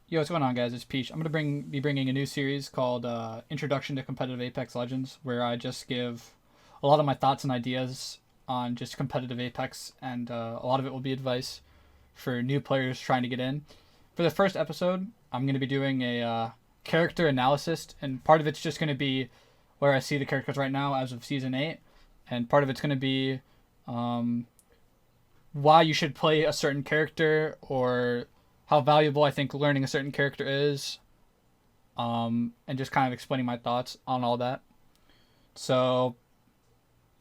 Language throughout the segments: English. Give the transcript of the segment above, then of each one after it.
Yo, what's going on, guys? It's Peesh. I'm gonna be bringing a new series called Introduction to Competitive Apex Legends, where I just give a lot of my thoughts and ideas on just competitive Apex, and a lot of it will be advice for new players trying to get in. For the first episode, I'm gonna be doing a character analysis, and part of it's just gonna be where I see the characters right now as of season 8, and part of it's gonna be um, why you should play a certain character or how valuable I think learning a certain character is, and just kind of explaining my thoughts on all that. So,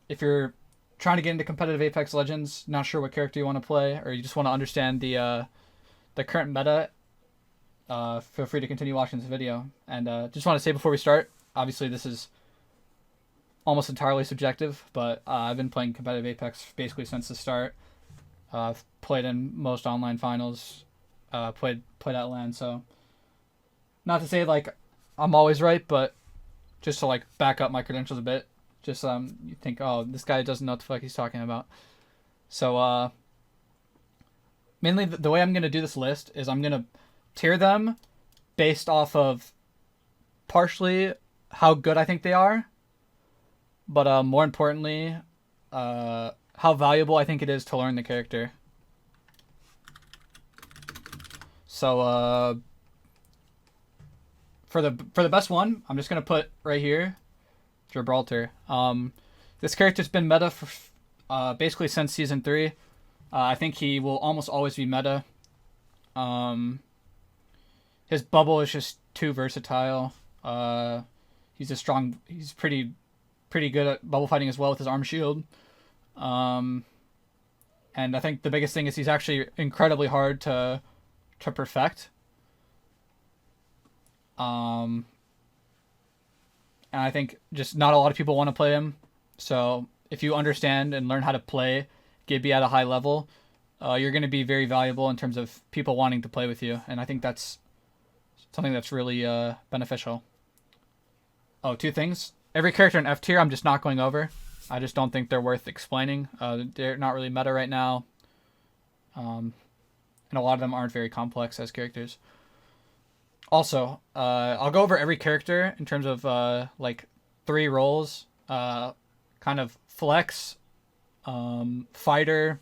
if you're trying to get into competitive Apex Legends, not sure what character you want to play, or you just want to understand the current meta, feel free to continue watching this video. And just want to say before we start, obviously this is almost entirely subjective, but I've been playing competitive Apex basically since the start. I've played in most online finals, played at LAN, so not to say like I'm always right, but just to like back up my credentials a bit. Just you think, oh, this guy doesn't know what the fuck he's talking about. So mainly the way I'm gonna do this list is I'm gonna tier them based off of partially how good I think they are, but more importantly, how valuable I think it is to learn the character. So for the best one, I'm just gonna put right here, Gibraltar. This character's been meta for basically since season 3. I think he will almost always be meta. His bubble is just too versatile. He's pretty good at bubble fighting as well with his arm shield. And I think the biggest thing is he's actually incredibly hard to perfect. And I think just not a lot of people want to play him. So if you understand and learn how to play Gibby at a high level, you're going to be very valuable in terms of people wanting to play with you. And I think that's something that's really beneficial. Oh, two things. Every character in F tier I'm just not going over. I just don't think they're worth explaining. They're not really meta right now. And a lot of them aren't very complex as characters. Also, I'll go over every character in terms of like 3 roles. Kind of flex, fighter,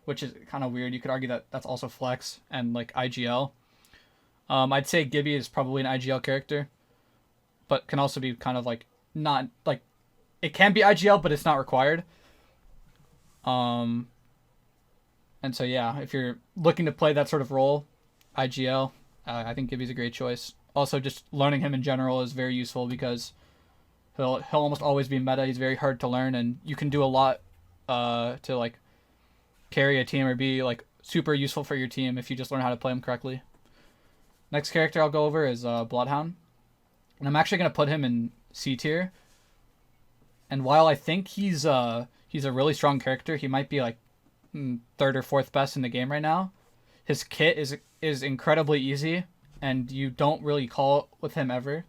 which is kind of weird. You could argue that that's also flex, and like IGL. I'd say Gibby is probably an IGL character, but can also be kind of like not like it can be IGL, but it's not required. And so yeah, if you're looking to play that sort of role, IGL, I think Gibby's a great choice. Also, just learning him in general is very useful because he'll almost always be meta. He's very hard to learn, and you can do a lot to like carry a team or be like super useful for your team if you just learn how to play him correctly. Next character I'll go over is Bloodhound, and I'm actually gonna put him in C tier. And while I think he's a really strong character, he might be like 3rd or 4th best in the game right now. His kit is incredibly easy, and you don't really call with him ever,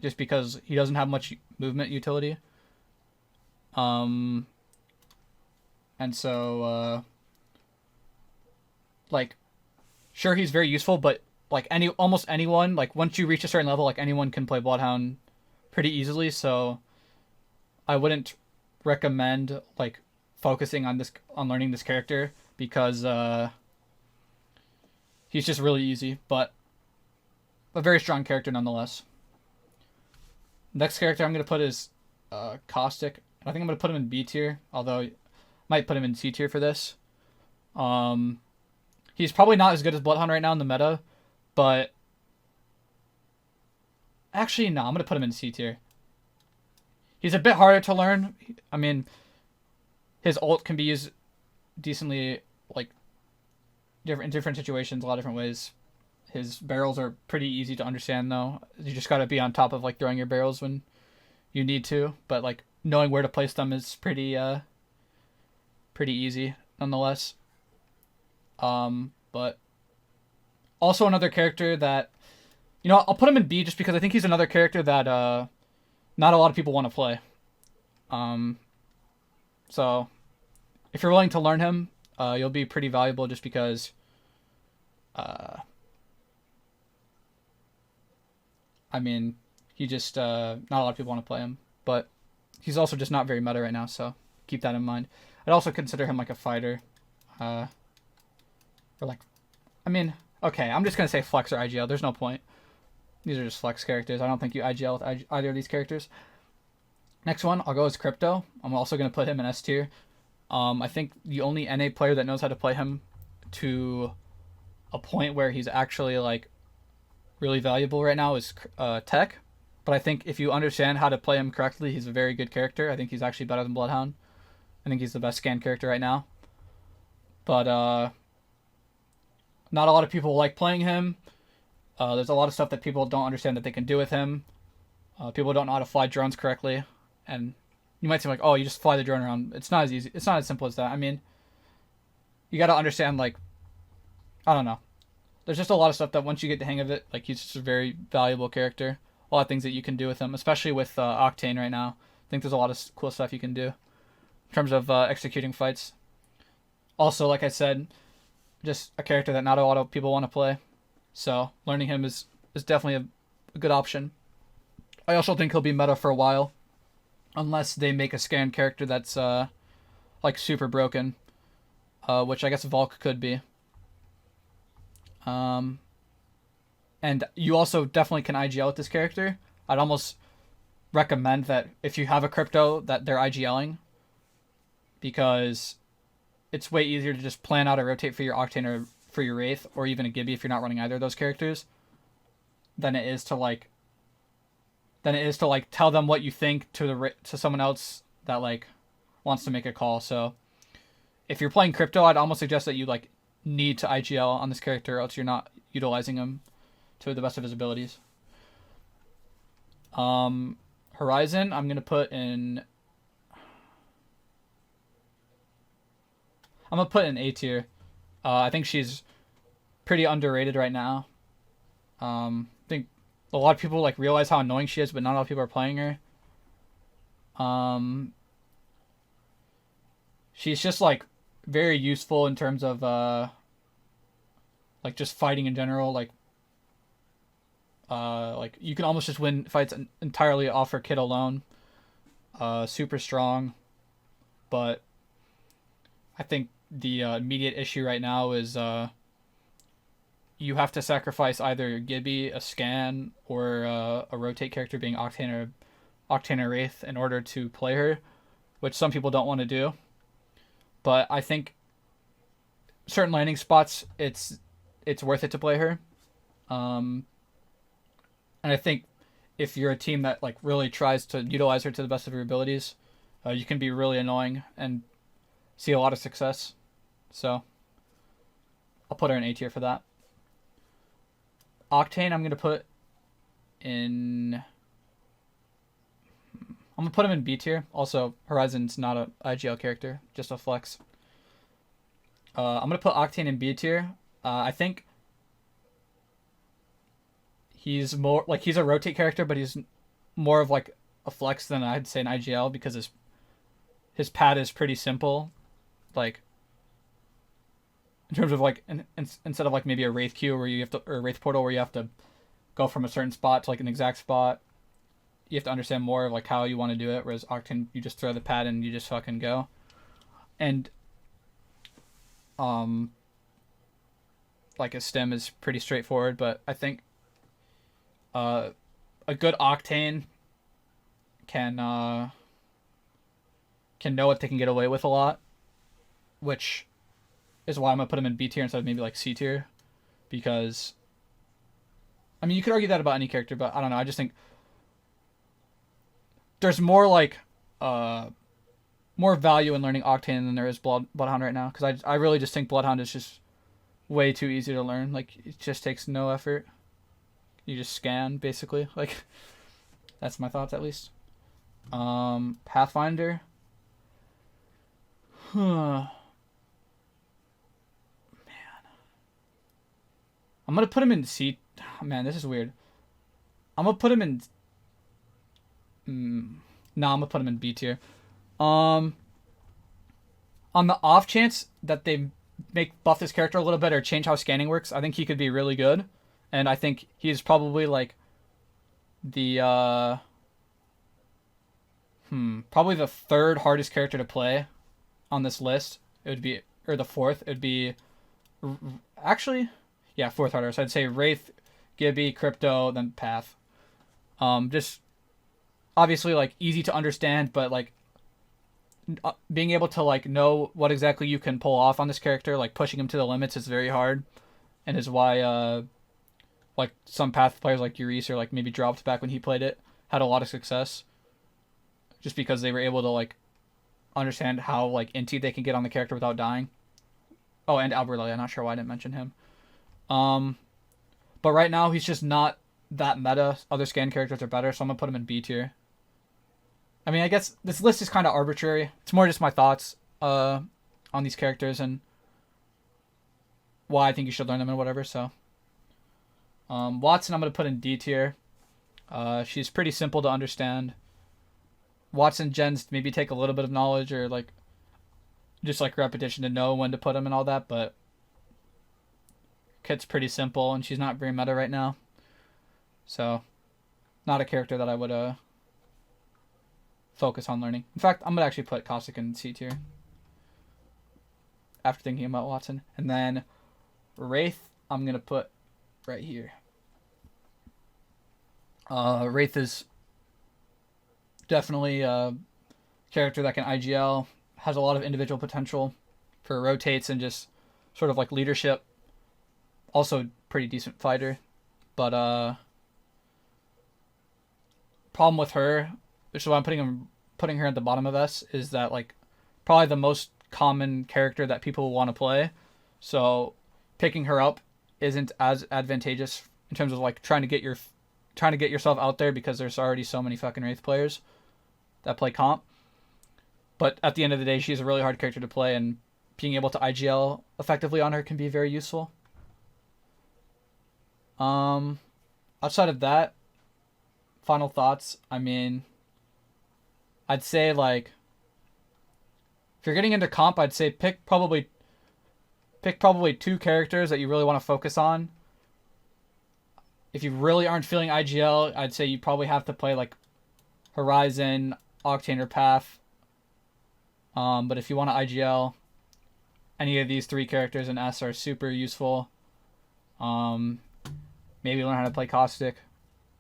just because he doesn't have much movement utility. And so like, sure, he's very useful, but like almost anyone, like once you reach a certain level, like anyone can play Bloodhound pretty easily. So I wouldn't recommend like focusing on learning this character because he's just really easy, but a very strong character nonetheless. Next character I'm gonna put is Caustic. I think I'm gonna put him in B tier, although I might put him in C tier for this. He's probably not as good as Bloodhound right now in the meta, but actually no, I'm gonna put him in C tier. He's a bit harder to learn. I mean, his ult can be used decently, like in different situations, a lot of different ways. His barrels are pretty easy to understand, though. You just gotta be on top of like throwing your barrels when you need to, but like knowing where to place them is pretty easy nonetheless. But also another character that, I'll put him in B just because I think he's another character that not a lot of people want to play. So if you're willing to learn him, you'll be pretty valuable just because I mean, he just not a lot of people want to play him, but he's also just not very meta right now, so keep that in mind. I'd also consider him like a fighter, or like, I mean, okay, I'm just gonna say flex or IGL. There's no point. These are just flex characters. I don't think you IGL with either of these characters. Next one, I'll go as Crypto. I'm also gonna put him in S tier. I think the only NA player that knows how to play him to a point where he's actually like really valuable right now is Tech. But I think if you understand how to play him correctly, he's a very good character. I think he's actually better than Bloodhound. I think he's the best scan character right now. But not a lot of people like playing him. There's a lot of stuff that people don't understand that they can do with him. People don't know how to fly drones correctly. And you might seem like, oh, you just fly the drone around. It's not as easy. It's not as simple as that. I mean, you got to understand, like, I don't know. There's just a lot of stuff that once you get the hang of it, like, he's just a very valuable character. A lot of things that you can do with him, especially with Octane right now. I think there's a lot of cool stuff you can do in terms of executing fights. Also, like I said, just a character that not a lot of people want to play. So learning him is definitely a good option. I also think he'll be meta for a while, unless they make a scan character that's like super broken, which I guess Volk could be. And you also definitely can IGL with this character. I'd almost recommend that if you have a Crypto that they're IGLing, because it's way easier to just plan out a rotate for your Octane or for your Wraith, or even a Gibby if you're not running either of those characters, than it is to tell them what you think to someone else that like wants to make a call. So if you're playing Crypto, I'd almost suggest that you like need to IGL on this character, or else you're not utilizing him to the best of his abilities. Horizon, I'm gonna put in. I'm gonna put in A tier. I think she's pretty underrated right now. I think a lot of people like realize how annoying she is, but not a lot of people are playing her. She's just like very useful in terms of like just fighting in general. Like you can almost just win fights entirely off her kit alone. Super strong, but I think the immediate issue right now is you have to sacrifice either Gibby, a scan, or a rotate character being Octane or Wraith in order to play her, which some people don't want to do. But I think certain landing spots, it's worth it to play her. And I think if you're a team that like really tries to utilize her to the best of your abilities, you can be really annoying and see a lot of success. So I'll put her in A tier for that. Octane, I'm gonna put in. I'm gonna put him in B tier. Also, Horizon's not a IGL character, just a flex. I'm gonna put Octane in B tier. I think he's more like he's a rotate character, but he's more of like a flex than I'd say an IGL, because his pad is pretty simple. Like in terms of like instead of like maybe a Wraith queue where you have to, or a Wraith portal where you have to go from a certain spot to like an exact spot, you have to understand more of like how you want to do it. Whereas Octane, you just throw the pad and you just fucking go. And like his stem is pretty straightforward, but I think a good Octane can know what they can get away with a lot, which is why I'm gonna put him in B tier instead of maybe like C tier, because I mean you could argue that about any character, but I don't know. I just think there's more like more value in learning Octane than there is Bloodhound right now, because I really just think Bloodhound is just way too easy to learn. Like it just takes no effort. You just scan basically. Like that's my thoughts at least. Pathfinder. Man. I'm gonna put him in C. Man, this is weird. I'm gonna put him in. I'm gonna put him in B tier. On the off chance that they buff this character a little bit or change how scanning works, I think he could be really good, and I think he's probably like the probably the third hardest character to play on this list. It would be, or the fourth. It would be actually, yeah, fourth hardest. I'd say Wraith, Gibby, Crypto, then Path. Just obviously like easy to understand, but like being able to like know what exactly you can pull off on this character, like pushing him to the limits, is very hard, and is why like some Path players like Urice or like maybe dropped back when he played it had a lot of success, just because they were able to like understand how like inty they can get on the character without dying. Oh, and Alberlay, I'm not sure why I didn't mention him. But right now he's just not that meta. Other scan characters are better, so I'm gonna put him in B tier. I mean, I guess this list is kind of arbitrary. It's more just my thoughts on these characters and why I think you should learn them and whatever. So, Watson, I'm going to put in D tier. She's pretty simple to understand. Watson gens maybe take a little bit of knowledge or like just like repetition to know when to put them and all that, but Kit's pretty simple and she's not very meta right now. So, not a character that I would focus on learning. In fact, I'm going to actually put Caustic in C tier after thinking about Watson. And then Wraith, I'm going to put right here. Wraith is definitely a character that can IGL, has a lot of individual potential for rotates and just sort of like leadership. Also pretty decent fighter. But problem with her, which is why I'm putting her at the bottom of S, is that like probably the most common character that people want to play. So picking her up isn't as advantageous in terms of like trying to get yourself out there, because there's already so many fucking Wraith players that play comp. But at the end of the day, she's a really hard character to play, and being able to IGL effectively on her can be very useful. Outside of that, final thoughts. I mean, I'd say like if you're getting into comp, I'd say pick probably two characters that you really want to focus on. If you really aren't feeling IGL, I'd say you probably have to play like Horizon, Octane, or Path. But if you want to IGL, any of these three characters in S are super useful. Maybe learn how to play Caustic,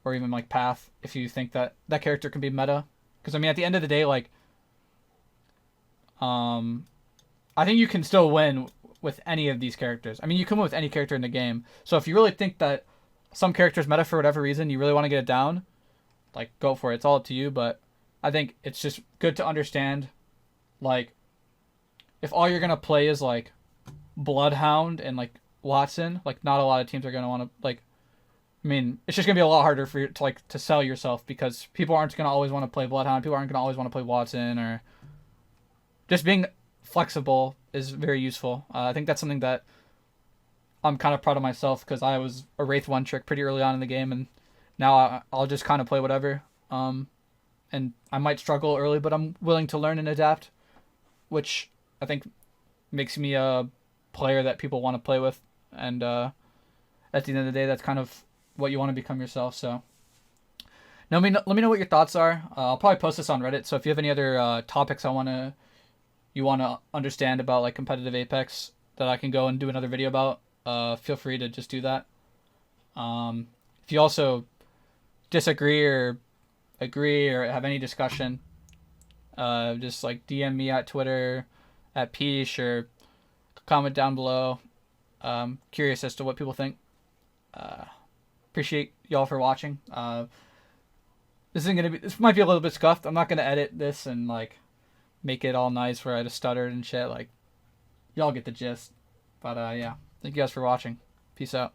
or even like Path if you think that character can be meta. Because I mean, at the end of the day, like, I think you can still win with any of these characters. I mean, you can win with any character in the game. So if you really think that some character's meta for whatever reason, you really want to get it down, like, go for it. It's all up to you. But I think it's just good to understand, like, if all you're gonna play is like Bloodhound and like Watson, like, not a lot of teams are gonna want to like. I mean, it's just gonna be a lot harder for you to like to sell yourself, because people aren't gonna always want to play Bloodhound. People aren't gonna always want to play Watson, or just being flexible is very useful. I think that's something that I'm kind of proud of myself, because I was a Wraith one trick pretty early on in the game, and now I'll just kind of play whatever. And I might struggle early, but I'm willing to learn and adapt, which I think makes me a player that people want to play with. And at the end of the day, that's kind of what you want to become yourself. So now let me know what your thoughts are. I'll probably post this on Reddit. So if you have any other topics you want to understand about like competitive Apex that I can go and do another video about, feel free to just do that. If you also disagree or agree or have any discussion, just like DM me at Twitter at peesh, or comment down below. Curious as to what people think. Appreciate y'all for watching. This might be a little bit scuffed. I'm not gonna edit this and like make it all nice where I just stuttered and shit. Like, y'all get the gist. But yeah, thank you guys for watching. Peace out.